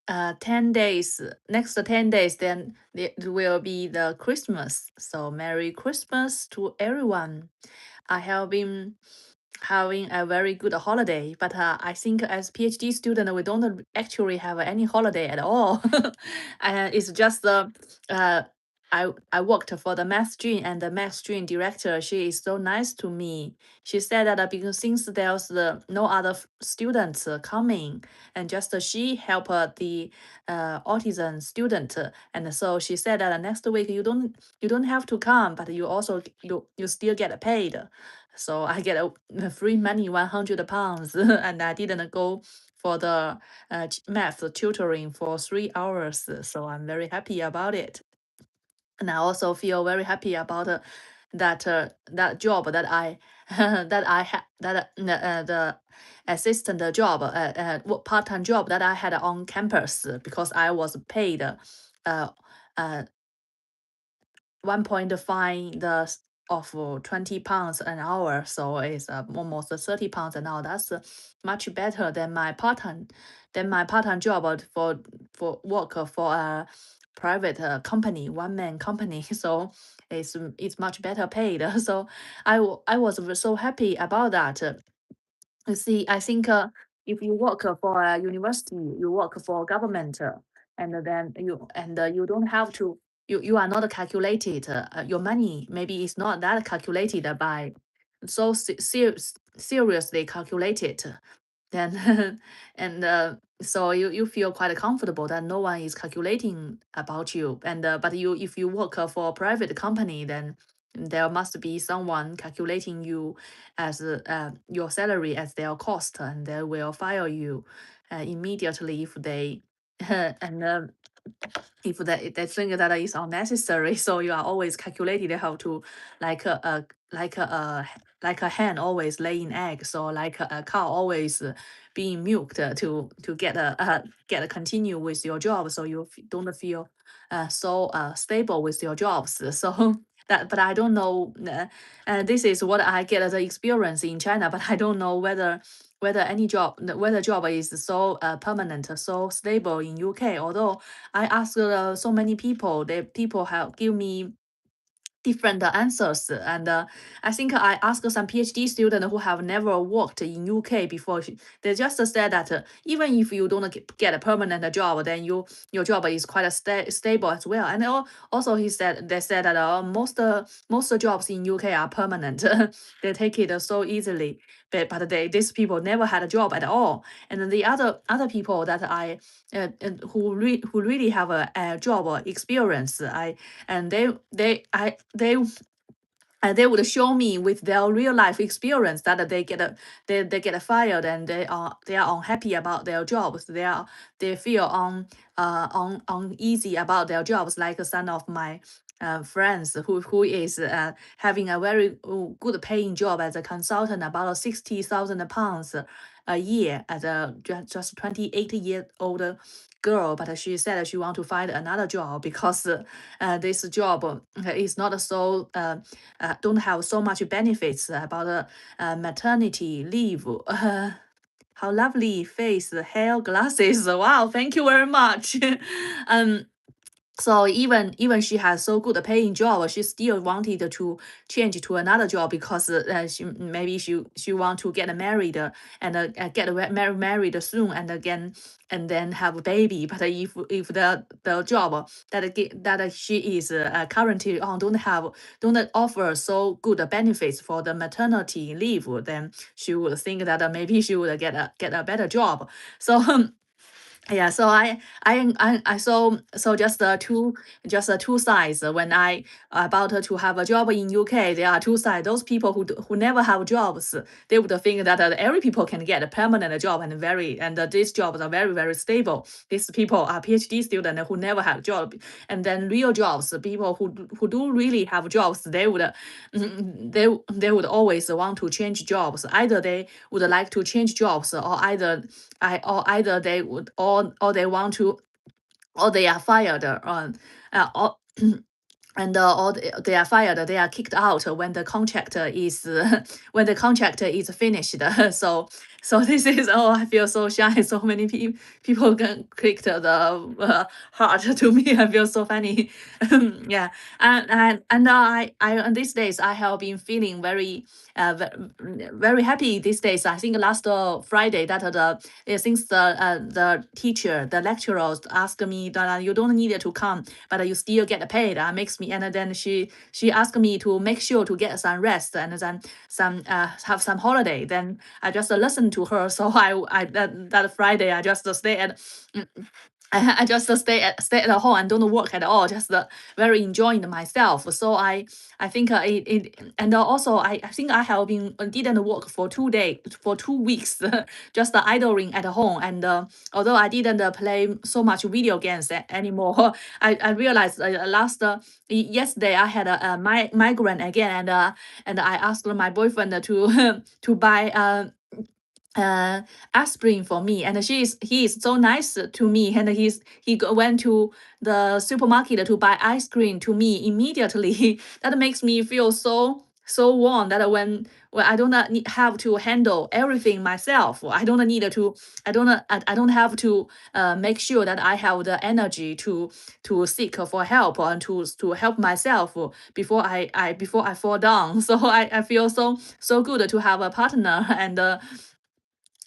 10 days, next 10 days, then it will be the Christmas. So Merry Christmas to everyone. I have been having a very good holiday, but I think as PhD student, we don't actually have any holiday at all. And it's just uh, I worked for the math stream, and the math stream director, she is so nice to me. She said that because since there's no other students coming, and just she help the autism student, and so she said that next week you don't have to come, but you also you still get paid. So I get a free money, £100, and I didn't go for the math tutoring for 3 hours. So I'm very happy about it. And I also feel very happy about that job that I that I had that the assistant job, part-time job that I had on campus, because I was paid uh, uh, 1.5 of £20 an hour, so it's almost £30 an hour. That's much better than my part-time job for work for a private company, one-man company. So it's much better paid. So I was so happy about that. You see, I think if you work for a university, you work for government, and then you don't have to, you are not calculated. Your money maybe is not that calculated by so seriously calculated. Then so you feel quite comfortable that no one is calculating about you. And but if you work for a private company, then there must be someone calculating you as your salary as their cost, and they will fire you immediately if they and if they think that is unnecessary. So you are always calculated how to, like like a like a hen always laying eggs, or like a cow always being milked, to get a continue with your job, so you don't feel so stable with your jobs. So that, but I don't know. This is what I get as an experience in China, but I don't know whether job is so permanent, so stable in UK. Although I asked so many people, people have give me different answers. And I think I asked some PhD students who have never worked in UK before. They just said that even if you don't get a permanent job, then your job is quite stable as well. And also they said that most jobs in UK are permanent. They take it so easily. But these people never had a job at all. And then the other people that who really have a job experience, and they would show me with their real life experience that they get fired, and they are unhappy about their jobs. They feel uneasy about their jobs, like some of my friends who is having a very good paying job as a consultant, about 60,000 pounds a year, as a just 28-year-old girl. But she said she want to find another job because this job is not so don't have so much benefits about maternity leave. How lovely face, hair, glasses. Wow, thank you very much. um, so even she has so good paying job, she still wanted to change to another job because she want to get married, and get married soon, and again and then have a baby. But if the job that she is currently on don't offer so good benefits for the maternity leave, then she would think that maybe she would get a better job. So yeah, so I so just two sides. When I about to have a job in UK, there are two sides. Those people who never have jobs, they would think that every people can get a permanent job, these jobs are very very stable. These people are PhD students who never have job, and then real jobs, people who do really have jobs, they would always want to change jobs. Either they would like to change jobs, or either they would, or they want to, or they are fired, or or they are fired, they are kicked out when the contract is when the contract is finished. So So this is, oh, I feel so shy. So many people can click the heart to me. I feel so funny. Yeah, and on these days I have been feeling very very happy these days. I think last Friday that since the teacher, the lecturers asked me that you don't need to come, but you still get paid. Makes me, and then she asked me to make sure to get some rest and then some have some holiday. Then I just listened to her. So I that Friday I just stay at. I just stay at home and don't work at all, just very enjoying myself. So I think and also I think I have been didn't work for 2 days for 2 weeks, just idling at home. And although I didn't play so much video games anymore, I realized last yesterday I had a migraine again. And I asked my boyfriend to to buy uh aspirin for me. And he is so nice to me. And went to the supermarket to buy ice cream to me immediately. That makes me feel so warm that when I don't have to handle everything myself. I don't have to make sure that I have the energy to seek for help and to help myself before I fall down. So I feel so good to have a partner.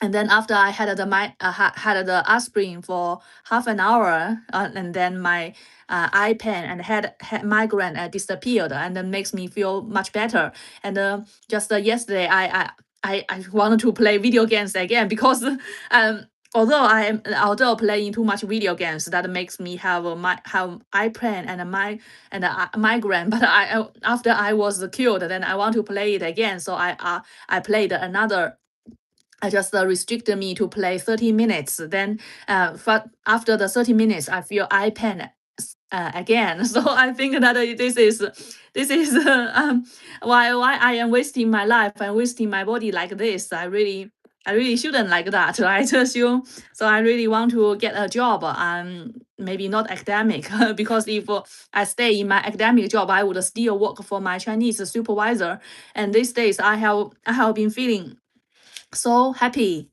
And then after I had had the aspirin for half an hour, and then my eye pain and head migraine disappeared, and then makes me feel much better. And just yesterday, I wanted to play video games again because although playing too much video games, that makes me have have eye pain and migraine. But after I was cured, then I want to play it again. So I played another. I just restricted me to play 30 minutes. Then after the 30 minutes, I feel eye pain again. So I think that this is why I am wasting my life and wasting my body like this. I really shouldn't like that, right? So I really want to get a job, maybe not academic, because if I stay in my academic job, I would still work for my Chinese supervisor. And these days, I have been feeling so happy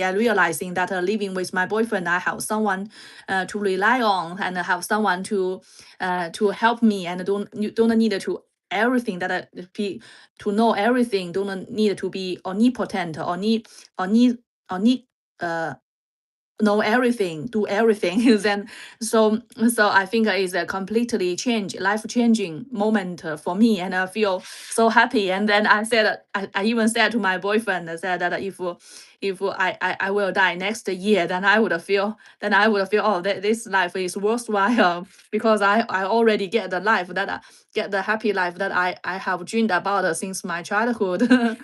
and realizing that living with my boyfriend, I have someone to rely on and have someone to help me. And you don't need to everything that be to know everything, don't need to be omnipotent or need or need uh know everything, do everything. Then so I think it's a completely life changing moment for me. And I feel so happy. And then I even said to my boyfriend, I said that if I will die next year, then I would feel, oh, this life is worthwhile, because I already get the life that get the happy life that I have dreamed about since my childhood.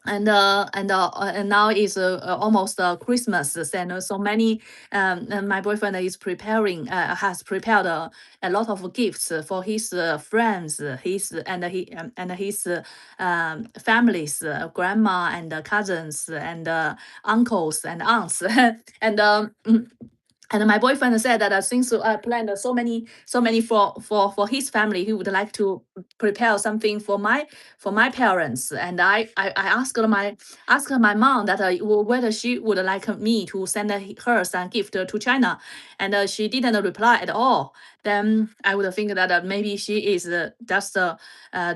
And now is almost Christmas. And so many and my boyfriend is preparing has prepared a lot of gifts for his friends, his and his families, grandma and cousins and uncles and aunts. and and my boyfriend said that since I planned so many for his family, he would like to prepare something for my parents. And I asked my mom that whether she would like me to send her some gift to China. And she didn't reply at all. Then I would think that maybe she is just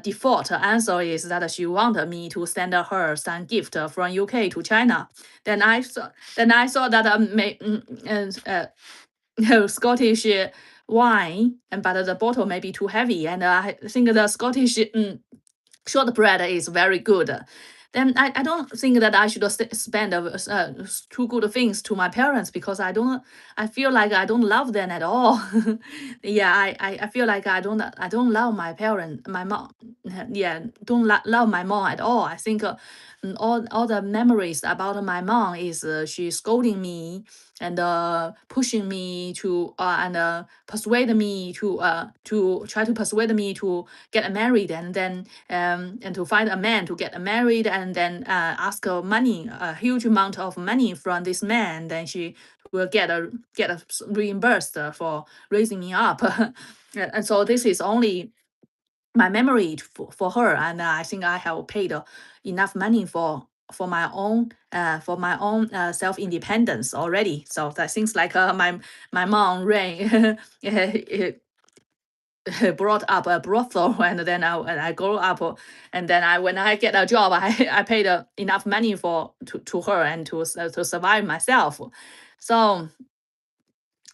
default answer is that she wanted me to send her some gift from UK to China. Then I saw that Scottish wine, and but the bottle may be too heavy. And I think the Scottish shortbread is very good. Then I don't think that I should spend two good things to my parents, because I feel like I don't love them at all. Yeah, I feel like I don't love my parent, my mom. Yeah, don't love my mom at all. I think all the memories about my mom is she scolding me and pushing me to and persuade me to try to persuade me to get married. And then and to find a man to get married. And then ask money, a huge amount of money from this man. Then she will get reimbursed for raising me up. And so this is only my memory for her. And I think I have paid enough money for my own self independence already. So that things like my mom ran brought up a brothel, and then I grew up, and then when I get a job, I paid enough money to her and to survive myself. So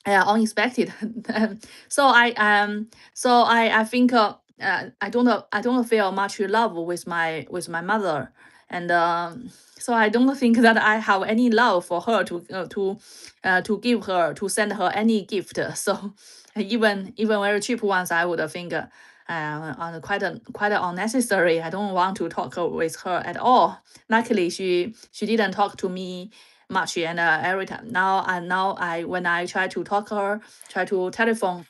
unexpected. so I I think I don't feel much love with my mother, and so I don't think that I have any love for her to give her to send her any gift. So even very cheap ones, I would think. Quite unnecessary. I don't want to talk with her at all. Luckily, she didn't talk to me much, and every time now I when I try to talk her, try to telephone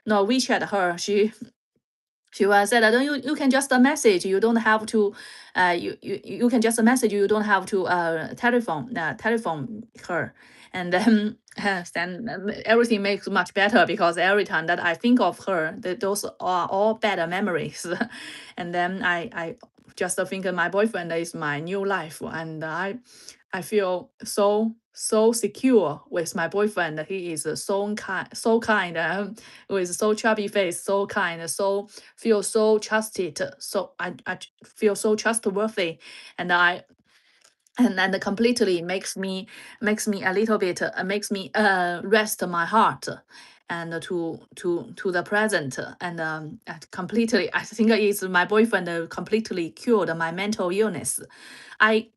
no WeChat her, she was said that you can just message, you don't have to you can just message, you don't have to telephone her. And then then everything makes much better, because every time that I think of her, those are all bad memories. And then I just think my boyfriend is my new life, and I feel so secure with my boyfriend. He is so kind, with so chubby face, so kind, so feel so trusted. So I feel so trustworthy, and and completely makes me a little bit makes me rest my heart, and to the present, and completely I think it's my boyfriend completely cured my mental illness. I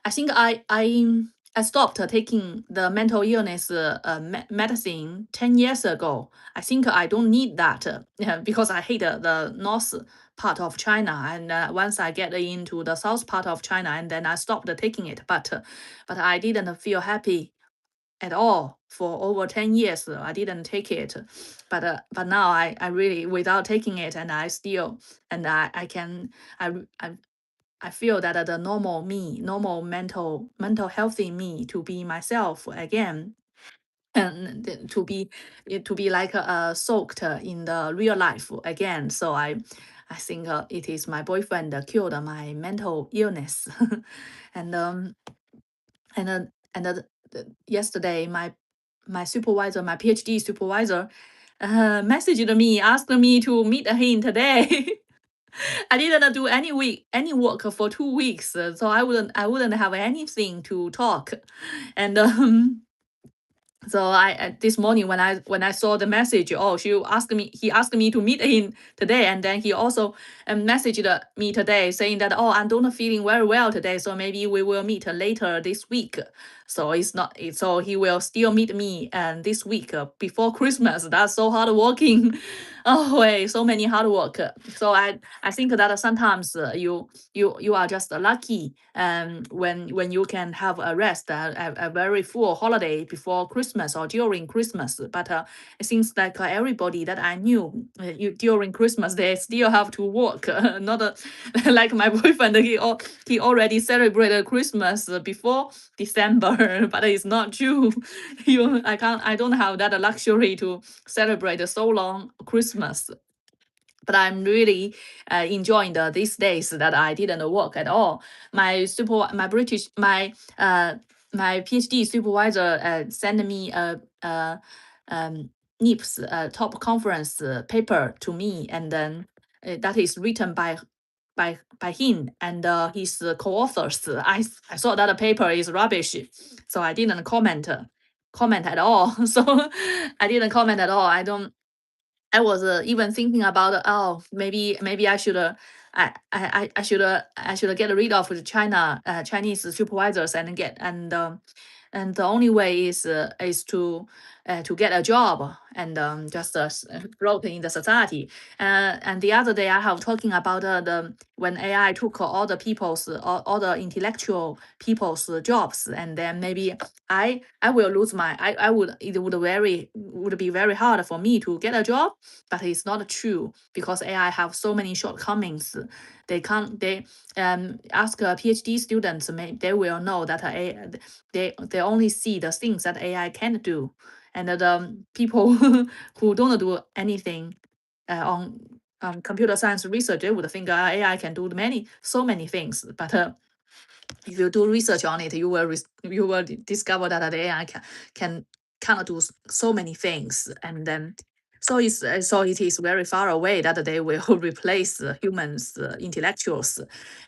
I think I stopped taking the mental illness medicine 10 years ago. I think I don't need that, because I hate the north part of China. And once I get into the south part of China, and then I stopped taking it. But I didn't feel happy at all for over 10 years. I didn't take it. But now I really, without taking it, and I still, and I can, I I feel that the normal me, normal mental healthy me, to be myself again, and to be like soaked in the real life again. So I think it is my boyfriend that cured my mental illness. and and uh, yesterday my supervisor, my PhD supervisor, messaged me, asked me to meet him today. I didn't do any work for 2 weeks, so I wouldn't have anything to talk. And so this morning when I saw the message, oh, he asked me to meet him today, and then he also messaged me today saying that, oh, I'm not feeling very well today, so maybe we will meet later this week. So it's not so he will still meet me and this week before Christmas. That's so hard working. Oh, wait, so many hard work. So I think that sometimes you are just lucky when you can have a rest, a very full holiday before Christmas or during Christmas. But it seems like everybody that I knew during Christmas, they still have to work. Not like my boyfriend, he already celebrated Christmas before December, but it's not true. I don't have that luxury to celebrate so long Christmas. But I'm really enjoying these days that I didn't work at all. My British my PhD supervisor sent me a NIPS top conference paper to me, and then that is written by him and his co-authors. I thought that the paper is rubbish, so I didn't comment at all. So I didn't comment at all. I was even thinking about maybe I should I should get rid of the Chinese supervisors and get and the only way is to get a job and just float in the society. And the other day I have talking about the when AI took all the intellectual people's jobs, and then maybe I will lose I would it would be very hard for me to get a job. But it's not true, because AI have so many shortcomings. They can't they ask PhD students, they will know that they only see the things that AI can do, and the people who don't do anything on computer science research, they would think AI can do so many things. But if you do research on it, you will discover that the AI can cannot do so many things, and then so it is very far away that they will replace humans, intellectuals,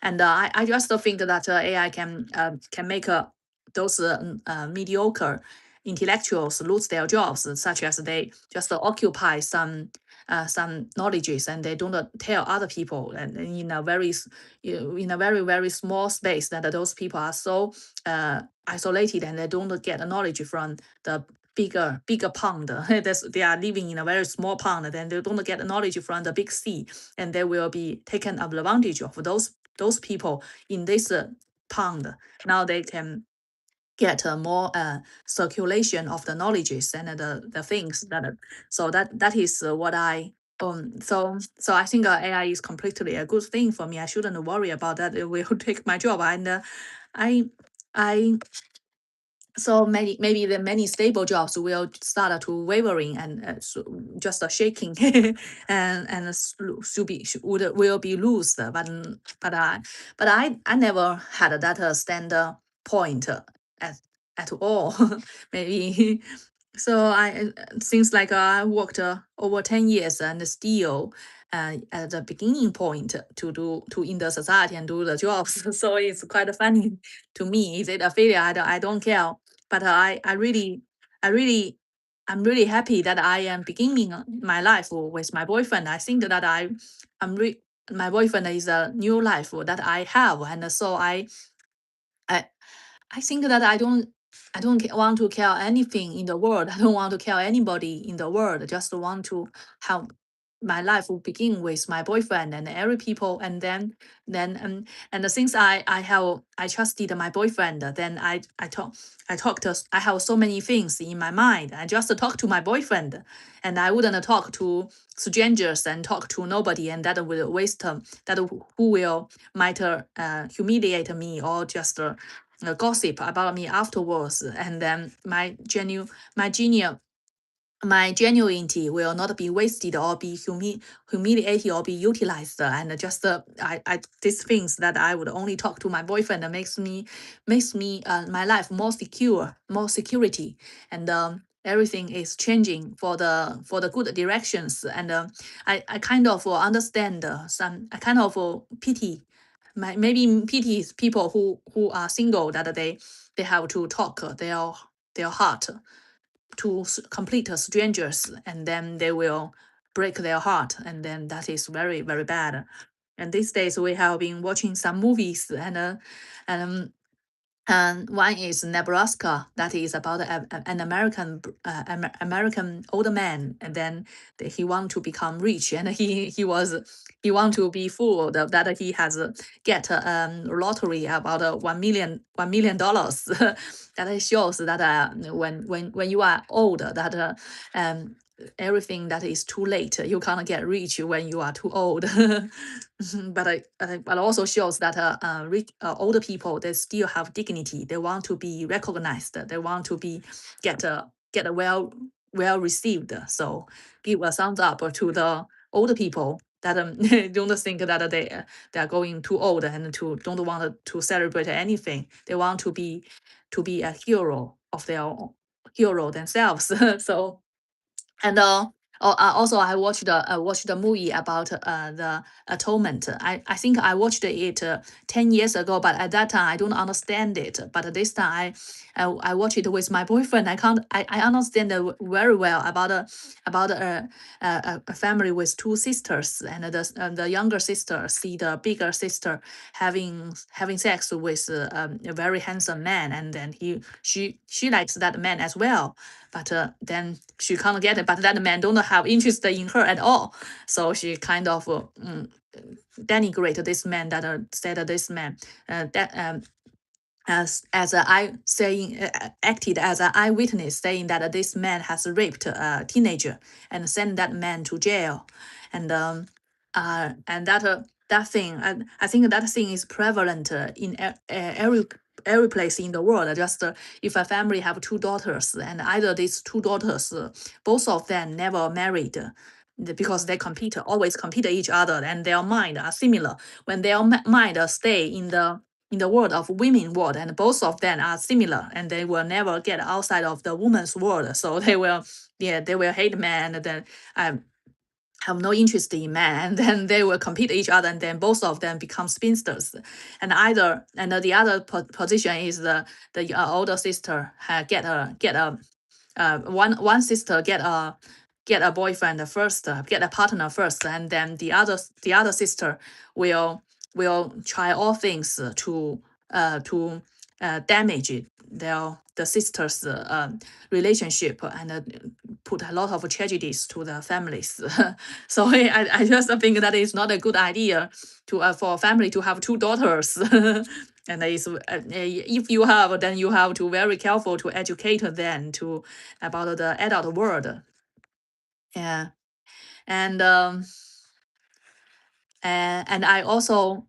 and I just think that AI can make those mediocre intellectuals lose their jobs, such as they just occupy some knowledges and they don't tell other people, and in a in a very small space that those people are so isolated and they don't get the knowledge from the bigger pond. They are living in a very small pond, then they don't get the knowledge from the big sea, and they will be taken advantage of those people in this pond. Now they can get more circulation of the knowledges and the things that so that is what I so I think AI is completely a good thing for me. I shouldn't worry about that. It will take my job, and I I so maybe the many stable jobs will start to wavering and just shaking and will be loose. But I never had that standard point at at all. Maybe so seems like I worked over 10 years and still at the beginning point to in the society and do the jobs. So it's quite funny to me. Is it a failure? I don't care. But I really, I'm really happy that I am beginning my life with my boyfriend. I think that I'm my boyfriend is a new life that I have, and so I I think that I don't want to kill anything in the world. I don't want to kill anybody in the world. I just want to have my life will begin with my boyfriend and every people, and and since I trusted my boyfriend, then I talked I have so many things in my mind. I just talk to my boyfriend, and I wouldn't talk to strangers and talk to nobody, and that will waste who will might humiliate me or just gossip about me afterwards, and then my genius my genuinity will not be wasted or be humiliated or be utilized, and just these things that I would only talk to my boyfriend makes me my life more secure, more security, and everything is changing for the good directions, and I kind of understand some I kind of pity maybe pity people who are single, that they have to talk their heart to complete strangers, and then they will break their heart, and then that is very bad. And these days we have been watching some movies, and and one is Nebraska, that is about an American older man, and then he want to become rich, and he want to be fooled that he has get lottery about $1 million. That it shows that when you are old, that um everything that is too late, you can't get rich when you are too old. But also shows that older people, they still have dignity. They want to be recognized. They want to be get a well received. So give a thumbs up to the older people that don't think that they are going too old and to don't want to celebrate anything. They want to be a hero of their hero themselves. So and also I watched the movie about the atonement. I think I watched it 10 years ago, but at that time I don't understand it. But this time I watched it with my boyfriend. I understand it very well about a family with two sisters, and the younger sister see the bigger sister having sex with a very handsome man, and then she likes that man as well, but then she can't get it. But that man don't have interest in her at all, so she kind of denigrate this man. That said this man that as a eye saying acted as an eyewitness, saying that this man has raped a teenager and sent that man to jail, and that thing, I think that thing is prevalent in every place in the world. Just if a family have two daughters, and either these two daughters, both of them never married. Because they always compete each other, and their mind are similar. When their mind stay in the in the world of women world, and both of them are similar, and they will never get outside of the woman's world. So they will, yeah, they will hate men, and then have no interest in men, and then they will compete each other, and then both of them become spinsters. And the other position is the older sister get a one sister get a boyfriend first, get a partner first, and then the other sister will try all things to damage the sister's relationship, and put a lot of tragedies to the families. So I just think that is not a good idea to for a family to have two daughters. And if you have, then you have to very careful to educate them to about the adult world. Yeah, and and I also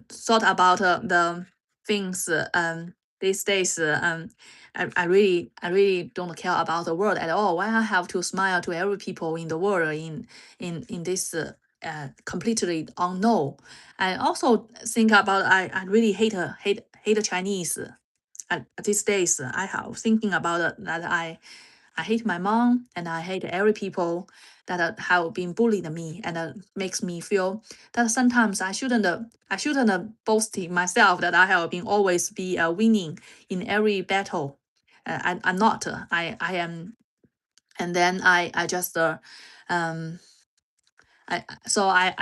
thought about the things these days. I really don't care about the world at all. Why I have to smile to every people in the world in this completely unknown. I also think about I really hate Chinese. At these days, I have thinking about that I hate my mom, and I hate every people that have been bullied me, and makes me feel that sometimes I shouldn't boast in myself that I have been always be winning in every battle. I'm not. I am, and then I just I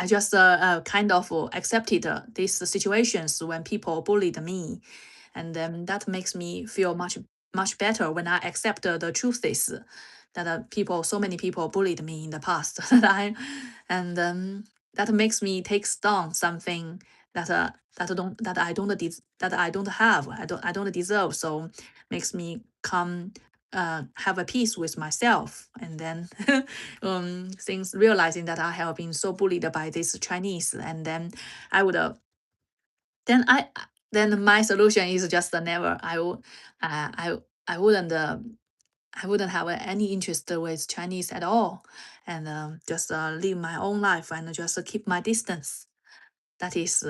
just kind of accepted these situations when people bullied me, and then that makes me feel much better when I accept the truth is that so many people bullied me in the past. That and that makes me take down something that that I don't have, I don't deserve. So makes me come have a peace with myself, and then things realizing that I have been so bullied by this Chinese, and then I would then I then my solution is just never. I wouldn't I wouldn't have any interest with Chinese at all, and just live my own life and just keep my distance. That is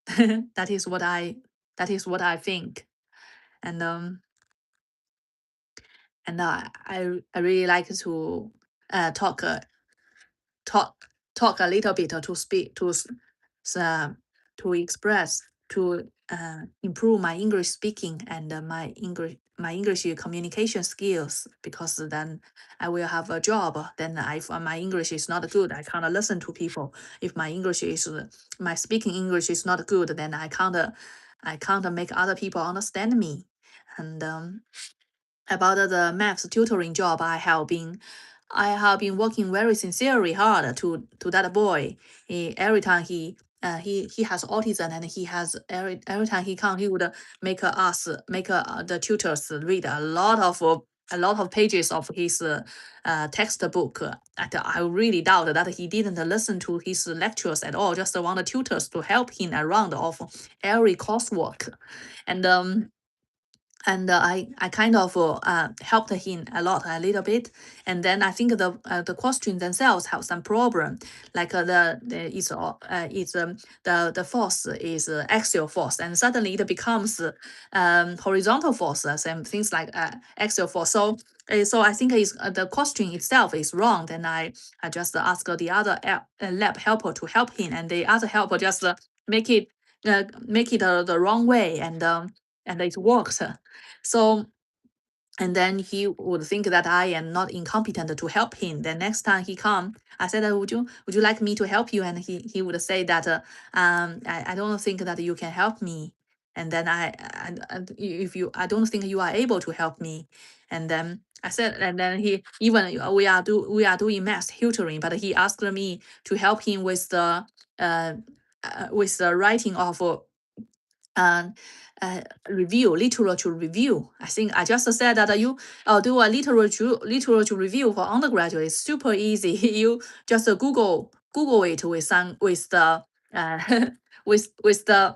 that is what I think, and I really like to uh, talk uh, talk talk a little bit to speak uh, to express to improve my English speaking and my English communication skills, because then I will have a job. Then if my English is not good, I can't listen to people. If my speaking English is not good, then I can't make other people understand me. And about the maths tutoring job, I have been working very sincerely hard to that boy. Every time he has autism, and he has every time he come, he would make the tutors read a lot of pages of his textbook. And I really doubt that he didn't listen to his lectures at all. Just want the tutors to help him around of every coursework, and I kind of helped him a little bit, and then I think the questions themselves have some problem, like the force is axial force, and suddenly it becomes horizontal force, and things like axial force. So I think the question itself is wrong. Then I just ask the other lab helper to help him, and the other helper just make it the wrong way, and it works. So, and then he would think that I am not incompetent to help him. Then next time he come, I said, would you like me to help you? And he would say that I don't think that you can help me. And then and if you I don't think you are able to help me. And then I said, and then he even we are doing math tutoring, but he asked me to help him with the writing of uh, literature review. I think I just said that you do a literature review for undergraduate. It's super easy. You just Google it with the with the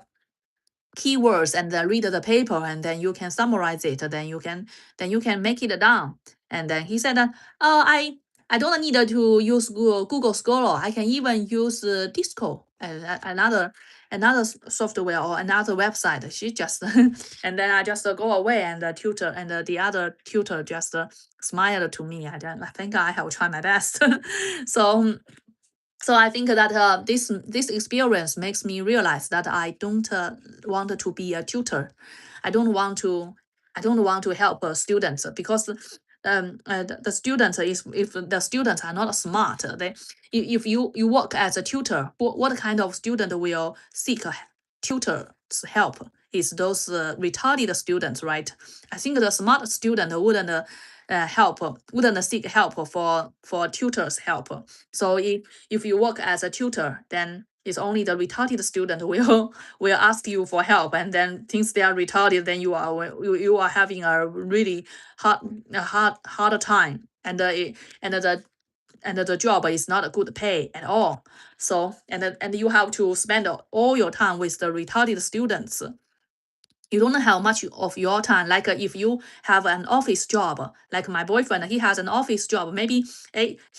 keywords, and then read the paper, and then you can summarize it. Then you can make it down. And then he said that, oh, I don't need to use Google Scholar. I can even use Disco, another another software or another website. She just and then I just go away, and the tutor and the other tutor just smiled to me. I think I have tried my best. so so I think that this experience makes me realize that I don't want to be a tutor. I don't want to I don't want to help students, because the students, is if the students are not smart, they if you work as a tutor, what kind of student will seek a tutor's help? Is those retarded students, right? I think the smart student wouldn't seek help for tutors help. So if you work as a tutor, then it's only the retarded student will ask you for help, and then since they are retarded, then you are having a really hard harder time, and and the the job is not a good pay at all. So and you have to spend all your time with the retarded students. You don't have much of your time. Like if you have an office job, like my boyfriend, he has an office job. Maybe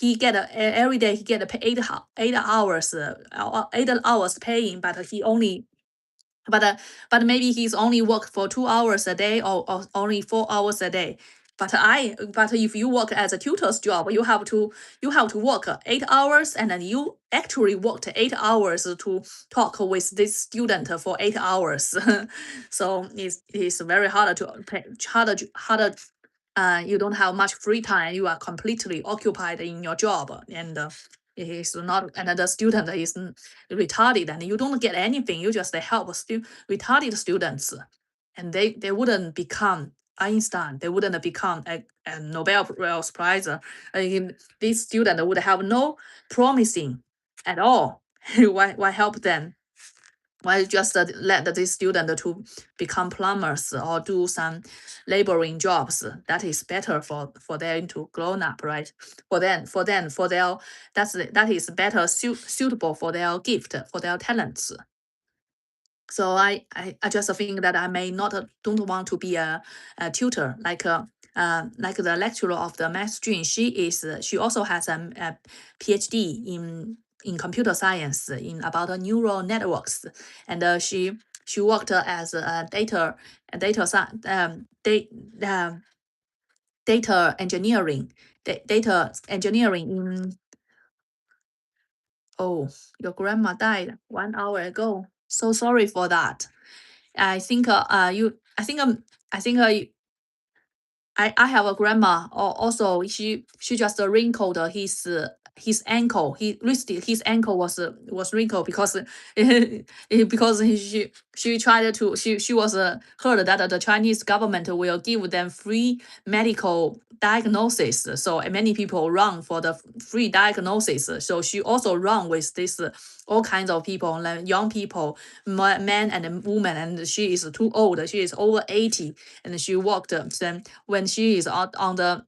he get every day he get 8 hours, 8 hours paying, but he only but but maybe he's only work for 2 hours a day, or only 4 hours a day. But if you work as a tutor's job, you have to work 8 hours, and then you actually worked 8 hours to talk with this student for 8 hours. So it's very hard to harder. You don't have much free time. You are completely occupied in your job, and it is not. And the student is retarded, and you don't get anything. You just help retarded students, and they wouldn't become Einstein. They wouldn't become a Nobel Prize. This student would have no promising at all. Why help them? Why just let this student to become plumbers or do some laboring jobs? That is better for them to grown up, right? For their that is better suitable for their gift, for their talents. So I just think that I may not don't want to be a tutor like the lecturer of the math stream. She also has a PhD in computer science in about neural networks, and she worked as a data engineering data engineering in. Oh, your grandma died 1 hour ago. So sorry for that. I think you I think I have a grandma. Also, she just wrinkled his ankle. His ankle was wrinkled because because she tried to she was heard that the Chinese government will give them free medical diagnosis. So many people run for the free diagnosis. So she also run with this all kinds of people, like young people, men and women, and she is too old. She is over 80, and she walked. Then when she is out on the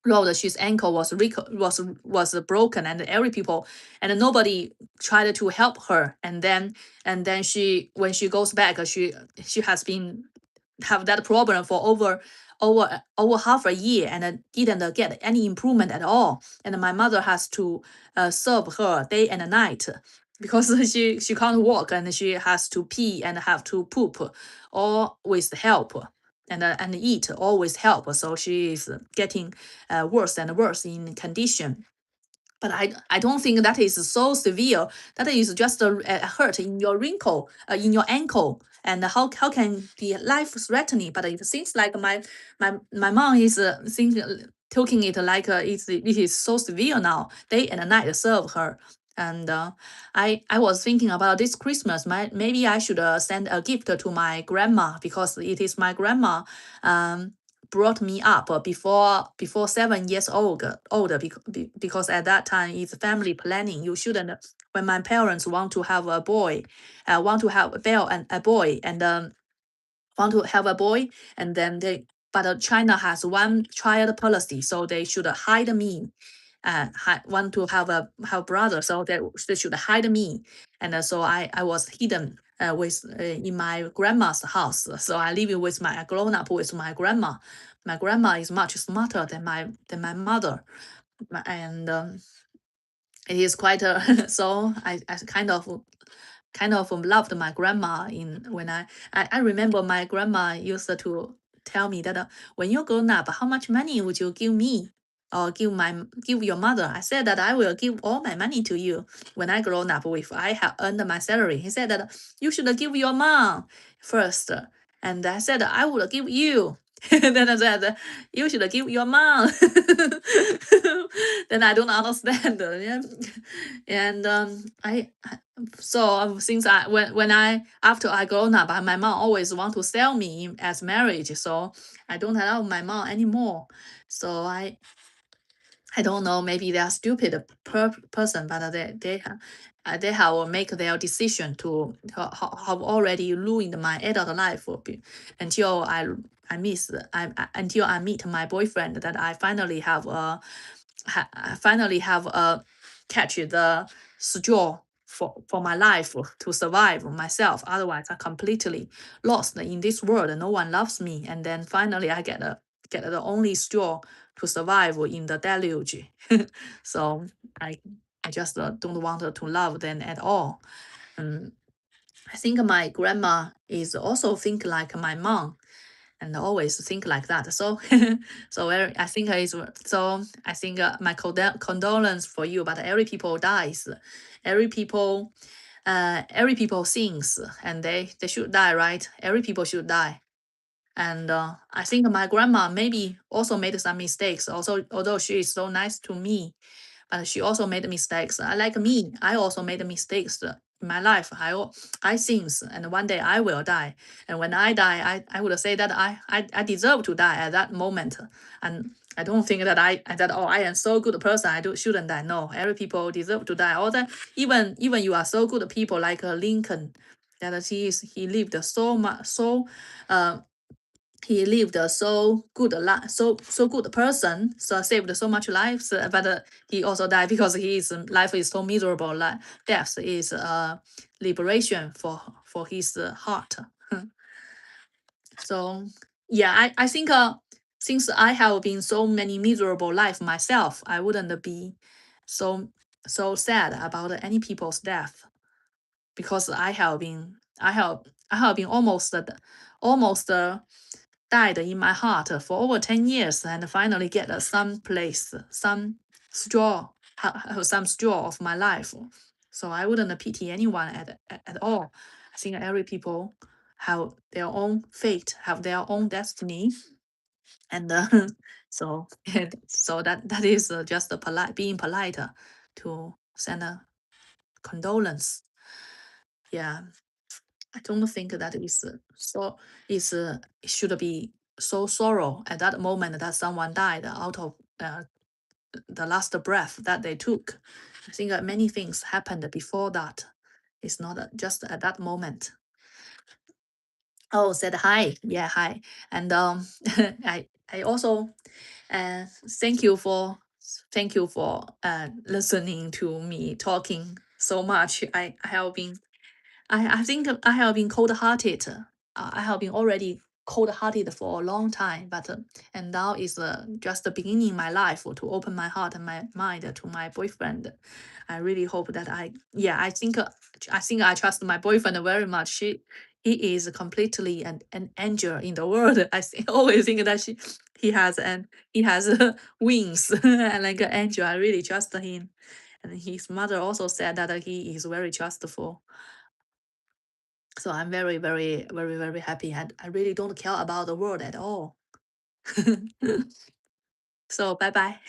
road, his ankle was broken, and every people and nobody tried to help her. And then she when she goes back, she has been have that problem for over half a year, and didn't get any improvement at all. And my mother has to serve her day and night because she can't walk, and she has to pee and have to poop all with help, and eat all with help. So she is getting worse and worse in condition. But I don't think that is so severe. That is just a hurt in your wrinkle, in your ankle. And how can be life threatening? But it seems like my mom is taking it like it is so severe now. Day and night serve her. And I was thinking about this Christmas. Maybe I should send a gift to my grandma, because it is my grandma brought me up before 7 years older, because at that time it's family planning. You shouldn't, when my parents want to have a boy, want to have a boy, and want to have a boy, and then but China has one child policy, so they should hide me. Want to have brother, so they should hide me. And so I was hidden with in my grandma's house. So I live with my grown up with my grandma. My grandma is much smarter than my mother, and it is quite a so I kind of kind of loved my grandma in when I remember my grandma used to tell me that when you grown up, how much money would you give me or give your mother? I said that I will give all my money to you when I grown up if I have earned my salary. He said that you should give your mom first. And I said I would give you. Then I said you should give your mom. Then I don't understand. Yeah. And so since I when I after I grown up, my mom always want to sell me as marriage, so I don't allow my mom anymore. So I don't know, maybe they are stupid person, but they have make their decision to have already ruined my adult life until until I meet my boyfriend that I finally have I finally have catch the straw for my life to survive myself. Otherwise, I completely lost in this world. No one loves me, and then finally I get the only straw to survive in the deluge. So I I just don't want to love them at all. Um, I think my grandma is also think like my mom and always think like that. So, I think is so. I think my condolence for you, but every people dies, every people, every people sings, and they should die, right? Every people should die. And I think my grandma maybe also made some mistakes. Also, although she is so nice to me, but she also made mistakes. Like me, I also made mistakes in my life. I sins, and one day I will die. And when I die, I would say that I deserve to die at that moment. And I don't think that I am so good person. I shouldn't die. No, every people deserve to die. Or that even you are so good people like Lincoln, that he lived so much uh he lived a so good life, so good person, so saved so much lives. But he also died because his life is so miserable. Death is liberation for his heart. So yeah, I think since I have been so many miserable life myself, I wouldn't be so sad about any people's death because I have been almost died in my heart for over 10 years and finally get some place, straw, some straw of my life. So I wouldn't pity anyone at all. I think every people have their own fate, have their own destiny. And so, so that is just a polite, being polite to send a condolence. Yeah. I don't think that is it should be so sorrow at that moment that someone died out of the last breath that they took. I think many things happened before that. It's not just at that moment. Oh, said hi. Yeah, hi. And I also uh, thank you for listening to me talking so much. I have been I think I have been cold-hearted. I have been already cold-hearted for a long time, but and now is just the beginning my life to open my heart and my mind to my boyfriend. I really hope that yeah, I think I trust my boyfriend very much. He is completely an angel in the world. Always think that he has wings and like an angel. I really trust him. And his mother also said that he is very trustful. So I'm very happy. And I really don't care about the world at all. So bye bye.